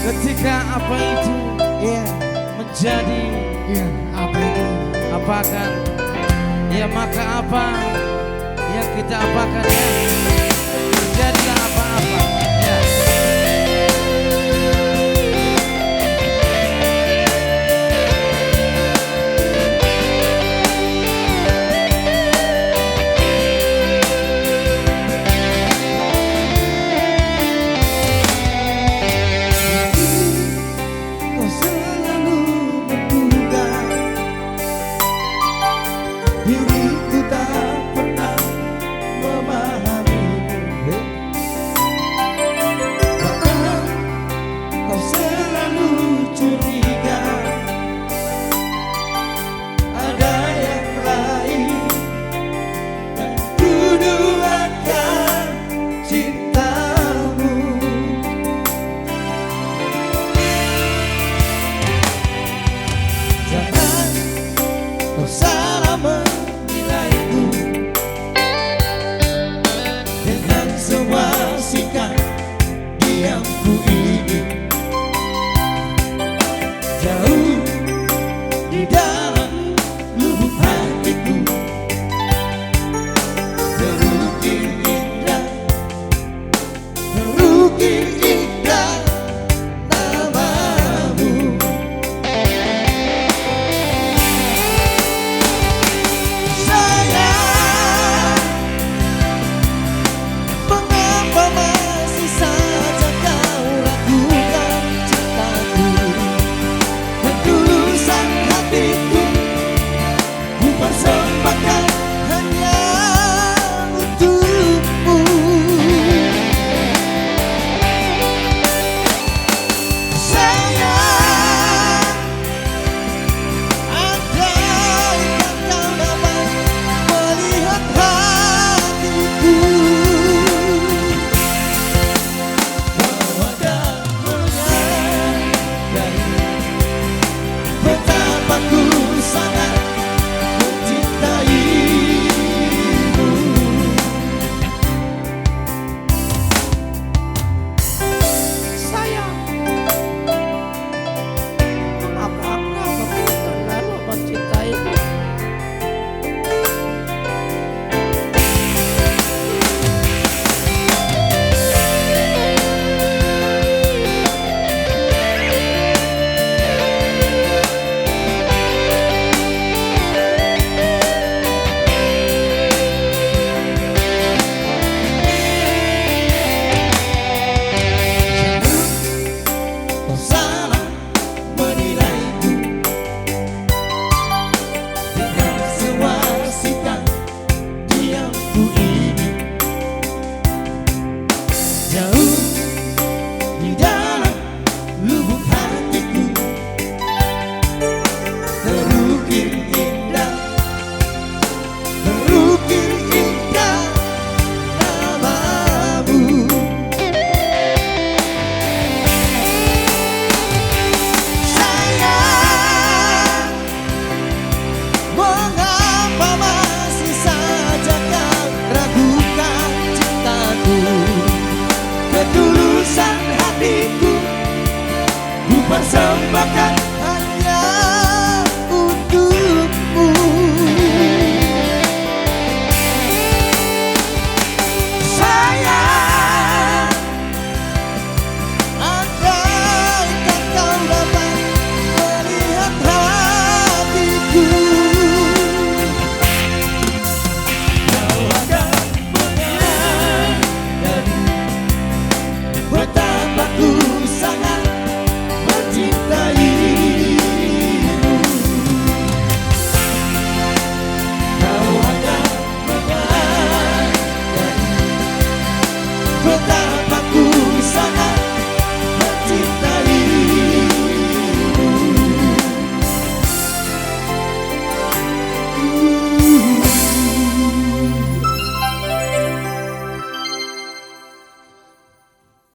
Ketika apa itu Iya, menjadi iya, apa itu? apakan, ya maka apa yang kita apakan ya terjadilah apa-apa ya. Kau selalu menduga diriku tak pernah memahamimu. Bahkan kau selalu curiga ada yang lain, dan ku duakan cintamu. Jangan kau salah menilaiku dengan semua sikap diamku ini. Jauh di dalam lubuk hatiku terukir indah, terukir indah namamu. Sayang, mengapa masih saja kau ragukan cintaku? Ketulusan hatiku ku persembahkan hanya untukmu. Sayang, andaikan kau dapat melihat hatiku, kau akan menyadari betapa ku sangat mencintaimu. Sayang, apakah begitu terlalu mencintaimu? Kau salah menilaiku dengan semua sikap diamku ini. Jauh di dalam lubuk hatiku terukir indah, terukir indah namamu. Sayang, mengapa masih saja kau ragukan cintaku? Ketulusan hatiku ku persembahkan